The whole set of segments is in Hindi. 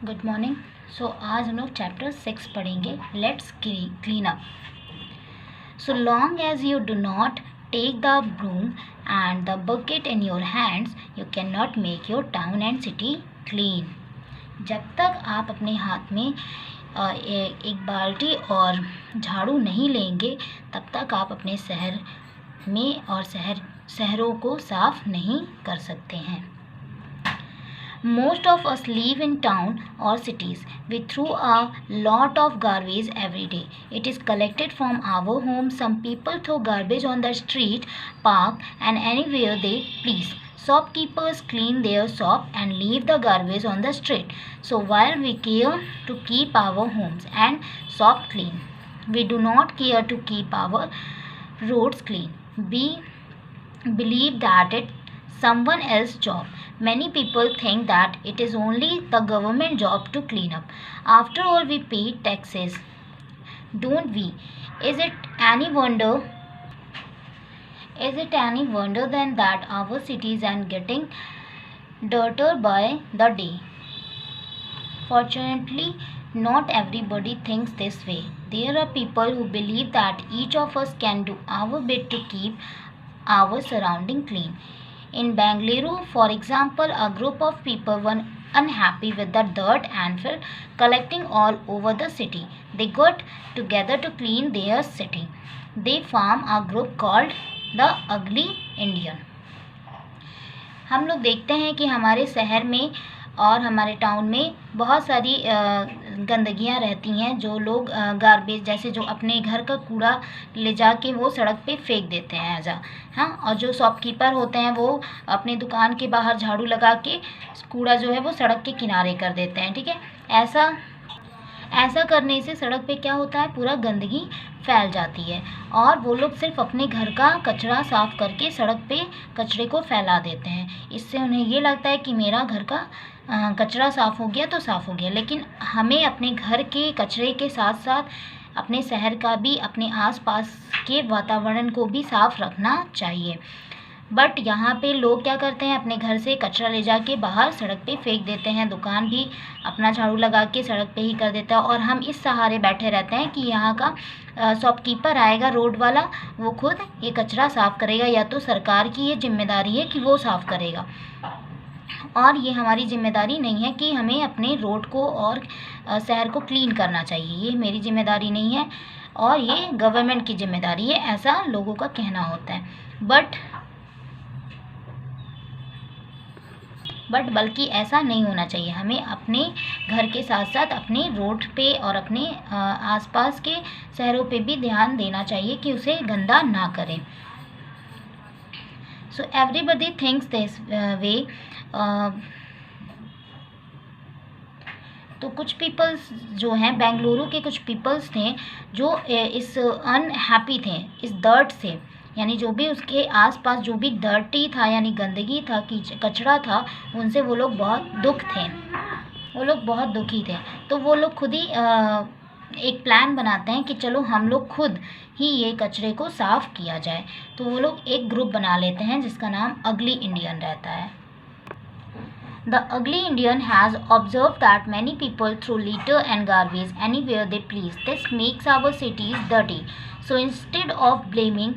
Good morning. आज हम लोग चैप्टर 6 पढ़ेंगे, let's clean up. So long as you do not take the broom and the bucket in your hands you can not make your town and city clean. जब तक आप अपने हाथ में एक बाल्टी और झाड़ू नहीं लेंगे तब तक आप अपने शहर में और शहरों को साफ नहीं कर सकते हैं। Most of us live in town or cities. We throw a lot of garbage every day. It is collected from our homes. Some people throw garbage on the street, park, and anywhere they please. Shopkeepers clean their shop and leave the garbage on the street. So while we care to keep our homes and shop clean, we do not care to keep our roads clean. We believe that it's someone else's job. Many people think that it is only the government job to clean up. After all, we pay taxes, don't we? Is it any wonder? Is it any wonder then that our cities are getting dirtier by the day? Fortunately, not everybody thinks this way. There are people who believe that each of us can do our bit to keep our surrounding clean. In Bangalore, for example, a group of people were unhappy with the dirt and filth collecting all over the city. They got together to clean their city. They formed a group called the Ugly Indian. हम लोग देखते हैं कि हमारे शहर में और हमारे टाउन में बहुत सारी गंदगियाँ रहती हैं। जो लोग गार्बेज जैसे जो अपने घर का कूड़ा ले जाके वो सड़क पे फेंक देते हैं और जो शॉपकीपर होते हैं वो अपने दुकान के बाहर झाड़ू लगा के कूड़ा जो है वो सड़क के किनारे कर देते हैं। ठीक है, ऐसा करने से सड़क पे क्या होता है, पूरा गंदगी फैल जाती है और वो लोग सिर्फ अपने घर का कचरा साफ़ करके सड़क पे कचरे को फैला देते हैं। इससे उन्हें ये लगता है कि मेरा घर का कचरा साफ़ हो गया तो साफ़ हो गया, लेकिन हमें अपने घर के कचरे के साथ साथ अपने शहर का भी, अपने आसपास के वातावरण को भी साफ़ रखना चाहिए। बट यहाँ पे लोग क्या करते हैं, अपने घर से कचरा ले जाके बाहर सड़क पे फेंक देते हैं। दुकान भी अपना झाड़ू लगा के सड़क पे ही कर देता है और हम इस सहारे बैठे रहते हैं कि यहाँ का शॉपकीपर आएगा, रोड वाला, वो खुद ये कचरा साफ़ करेगा, या तो सरकार की ये जिम्मेदारी है कि वो साफ़ करेगा। और ये हमारी जिम्मेदारी नहीं है कि हमें अपने रोड को और शहर को क्लीन करना चाहिए। ये मेरी जिम्मेदारी नहीं है और ये गवर्नमेंट की जिम्मेदारी है, ऐसा लोगों का कहना होता है। बट बल्कि ऐसा नहीं होना चाहिए। हमें अपने घर के साथ साथ अपने रोड पे और अपने आसपास के शहरों पे भी ध्यान देना चाहिए कि उसे गंदा ना करें। So everybody thinks this way. तो कुछ पीपल्स जो हैं, बेंगलुरु के कुछ पीपल्स थे जो इस अनहैप्पी थे इस डर्ट से, यानी जो भी उसके आसपास जो भी डर्टी था यानी गंदगी था, कचरा था, उनसे वो लोग बहुत बहुत दुखी थे। तो वो लोग खुद ही एक प्लान बनाते हैं कि चलो हम लोग खुद ही ये कचरे को साफ़ किया जाए। तो वो लोग एक ग्रुप बना लेते हैं जिसका नाम अगली इंडियन रहता है। The ugly Indian has observed that many people throw litter and garbage anywhere they please. This makes our cities dirty. So instead of blaming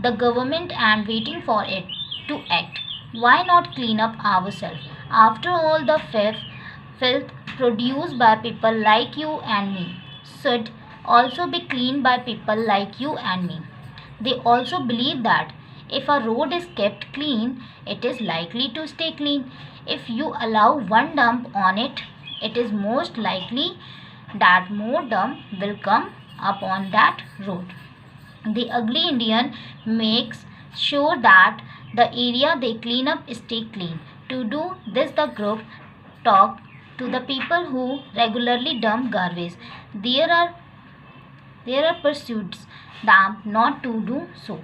the government and waiting for it to act, why not clean up ourselves? After all, the filth produced by people like you and me should also be cleaned by people like you and me. They also believe that if a road is kept clean, it is likely to stay clean. If you allow one dump on it, it is most likely that more dump will come up on that road. The ugly Indian makes sure that the area they clean up stay clean. To do this, the group talk to the people who regularly dump garbage. There are pursuits them not to do so.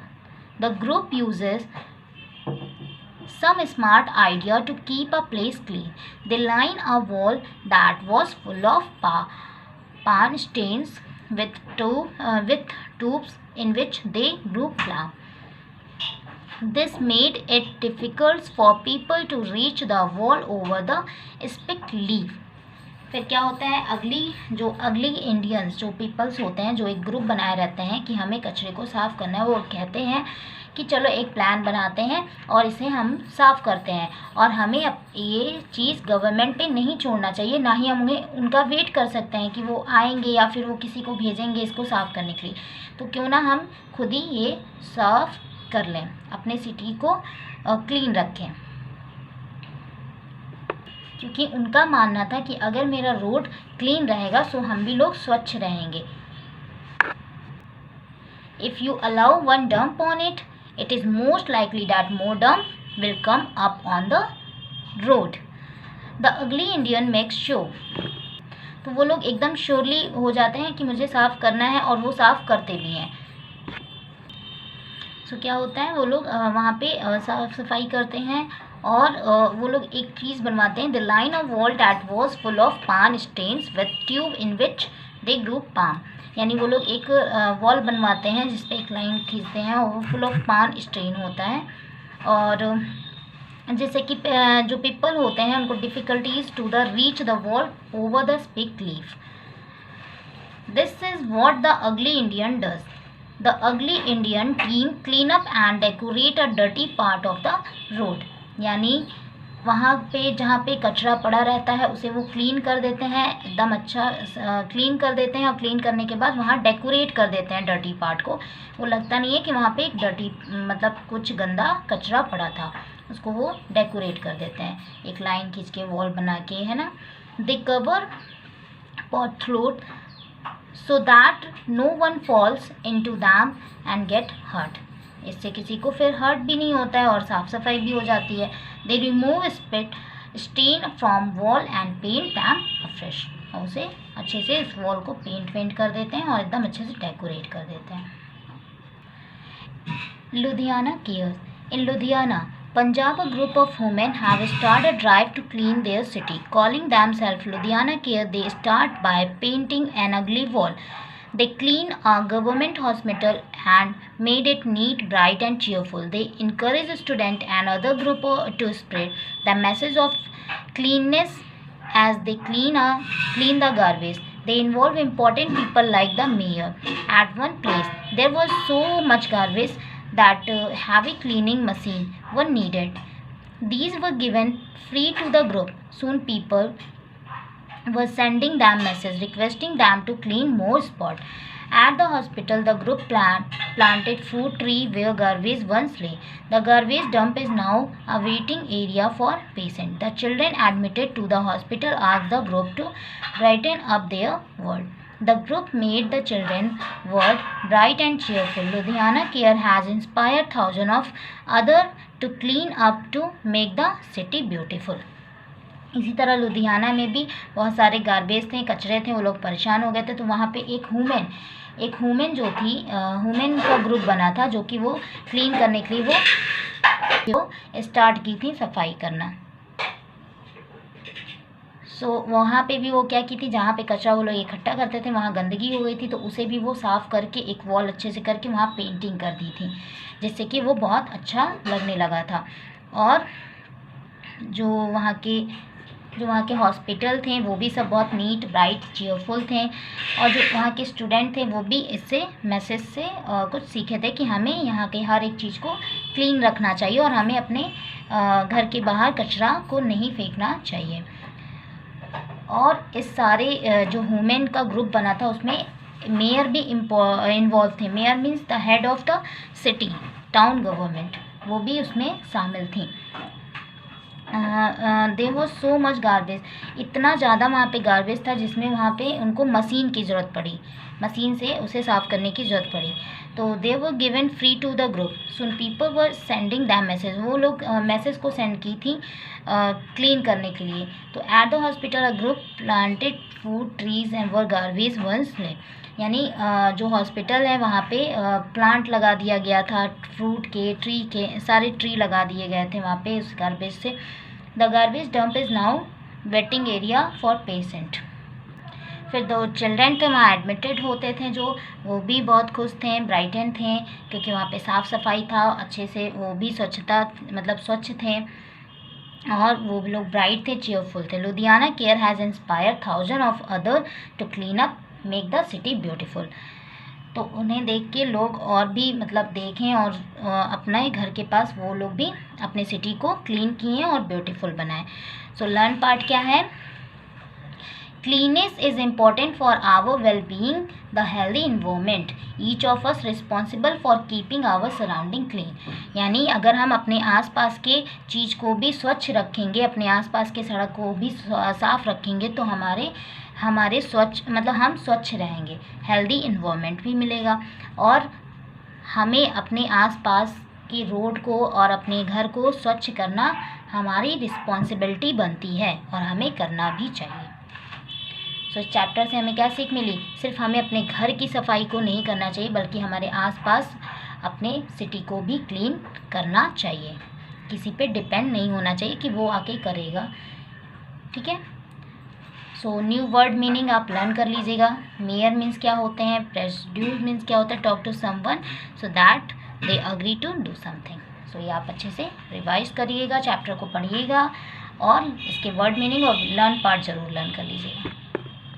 The group uses some smart idea to keep a place clean. They line a wall that was full of pan stains with tubes in which they grew flowers. This made it difficult for people to reach the wall over the spick leaf. फिर क्या होता है, अगली इंडियंस जो पीपल्स होते हैं, जो एक ग्रुप बनाए रहते हैं कि हमें कचरे को साफ़ करना है, वो कहते हैं कि चलो एक प्लान बनाते हैं और इसे हम साफ़ करते हैं, और हमें अब ये चीज़ गवर्नमेंट पे नहीं छोड़ना चाहिए, ना ही हम उन्हें उनका वेट कर सकते हैं कि वो आएंगे या फिर वो किसी को भेजेंगे इसको साफ़ करने के लिए। तो क्यों ना हम खुद ही ये साफ़ कर लें, अपने सिटी को क्लीन रखें, क्योंकि उनका मानना था कि अगर मेरा रोड क्लीन रहेगा तो हम भी लोग स्वच्छ रहेंगे। If you allow one dump on it, it is most likely that more dump will come up on the road. The ugly Indian makes sure. तो वो लोग एकदम श्योरली हो जाते हैं कि मुझे साफ़ करना है, और वो साफ़ करते भी हैं। सो क्या होता है, वो लोग वहाँ पे साफ़ सफाई करते हैं, और वो लोग एक चीज़ बनवाते हैं, the line of wall that was full of paan stains with tube in which they grew palm. यानी वो लोग एक वॉल बनवाते हैं जिसपे एक लाइन खींचते हैं, और वो फुल ऑफ पान स्टेन होता है। और जैसे कि जो पीपल होते हैं उनको difficulties to the reach the wall over the spick leaf. This is what the ugly Indian does. The ugly Indian team clean up and decorate a dirty part of the road. यानी वहाँ पे जहाँ पे कचरा पड़ा रहता है उसे वो क्लीन कर देते हैं, एकदम अच्छा क्लीन कर देते हैं, और क्लीन करने के बाद वहाँ डेकोरेट कर देते हैं डर्टी पार्ट को। वो लगता नहीं है कि वहाँ पे एक डर्टी मतलब कुछ गंदा कचरा पड़ा था, उसको वो डेकोरेट कर देते हैं, एक लाइन खींच के वॉल बना के, है ना। They cover pot throat so that no one falls into them and get hurt. इससे किसी को फिर हर्ट भी नहीं होता है और साफ़ सफाई भी हो जाती है। They remove spit stain from wall and paint them afresh. और उसे अच्छे से इस वॉल को पेंट कर देते हैं और एकदम अच्छे से डेकोरेट कर देते हैं। Ludhiana cares. In Ludhiana, Punjab, a group of women have started a drive to clean their city. Calling themselves Ludhiana Care, they start by painting an ugly wall. They clean a government hospital and made it neat, bright and cheerful. They encourage students and other group to spread the message of cleanliness as they clean the garbage. They involve important people like the mayor. At one place, there was so much garbage that heavy cleaning machine were needed. These were given free to the group. Soon people were sending them messages requesting them to clean more spots. At the hospital, the group planted fruit tree where garbage once lay. The garbage dump is now a waiting area for patients. The children admitted to the hospital asked the group to brighten up their world. The group made the children's world bright and cheerful. Ludhiana Care has inspired thousands of others to clean up to make the city beautiful. इसी तरह लुधियाना में भी बहुत सारे गार्बेज थे, कचरे थे, वो लोग परेशान हो गए थे, तो वहाँ पे एक वुमेन जो थी, वुमेन का ग्रुप बना था जो कि वो क्लीन करने के लिए वो स्टार्ट की थी सफाई करना। सो वहाँ पे भी वो क्या की थी, जहाँ पे कचरा वो लोग इकट्ठा करते थे वहाँ गंदगी हो गई थी, तो उसे भी वो साफ़ करके एक वॉल अच्छे से करके वहाँ पेंटिंग कर दी थी, जिससे कि वो बहुत अच्छा लगने लगा था। और जो वहाँ के हॉस्पिटल थे वो भी सब बहुत नीट, ब्राइट, चीयरफुल थे, और जो वहाँ के स्टूडेंट थे वो भी इससे मैसेज से कुछ सीखे थे कि हमें यहाँ के हर एक चीज़ को क्लीन रखना चाहिए और हमें अपने घर के बाहर कचरा को नहीं फेंकना चाहिए। और इस सारे जो वुमेन का ग्रुप बना था उसमें मेयर भी इन्वॉल्व थे। Mayor means the head of the city, town government, वो भी उसमें शामिल थी। There was so much garbage, इतना ज़्यादा वहाँ पे गार्बेज था जिसमें वहाँ पे उनको मशीन की ज़रूरत पड़ी, मशीन से उसे साफ़ करने की ज़रूरत पड़ी। तो they were given free to the group. Some people were sending them message, वो लोग मैसेज को सेंड की थी क्लीन करने के लिए। तो at the hospital a group planted food trees and were garbage once lay, यानी जो हॉस्पिटल है वहाँ पे प्लांट लगा दिया गया था, फ्रूट के, ट्री के, सारे ट्री लगा दिए गए थे वहाँ पे उस गार्बेज से। The garbage dump is now waiting area for patient. फिर दो चिल्ड्रेन थे वहाँ एडमिटेड होते थे, जो वो भी बहुत खुश थे, ब्राइटन थे, क्योंकि वहाँ पे साफ़ सफाई था अच्छे से, वो भी स्वच्छता मतलब स्वच्छ थे। और वो लोग ब्राइट थे, चेयरफुल थे। Ludhiana care has inspire thousand of other to clean up make the city beautiful. तो उन्हें देख के लोग और भी मतलब देखें और अपना ही घर के पास वो लोग भी अपने सिटी को क्लीन किए और ब्यूटीफुल बनाए। सो लर्न पार्ट क्या है? Cleanliness is important for our well-being, the healthy environment. Each of us responsible for keeping our surrounding clean. यानी अगर हम अपने आसपास के चीज़ को भी स्वच्छ रखेंगे, अपने आसपास के सड़क को भी साफ रखेंगे, तो हमारे स्वच्छ मतलब हम स्वच्छ रहेंगे, हेल्दी इन्वायरमेंट भी मिलेगा। और हमें अपने आसपास की रोड को और अपने घर को स्वच्छ करना हमारी रिस्पॉन्सिबिलिटी बनती है और हमें करना भी चाहिए। सो इस चैप्टर से हमें क्या सीख मिली? सिर्फ हमें अपने घर की सफाई को नहीं करना चाहिए, बल्कि हमारे आसपास अपने सिटी को भी क्लीन करना चाहिए। किसी पे डिपेंड नहीं होना चाहिए कि वो आके करेगा। ठीक है। सो न्यू वर्ड मीनिंग आप लर्न कर लीजिएगा। मेयर मीन्स क्या होते हैं, प्रेड्यूस मीन्स क्या होता है, talk to someone so that they agree to do something. So ये आप अच्छे से रिवाइज करिएगा, चैप्टर को पढ़िएगा और इसके वर्ड मीनिंग और लर्न पार्ट ज़रूर लर्न कर लीजिएगा।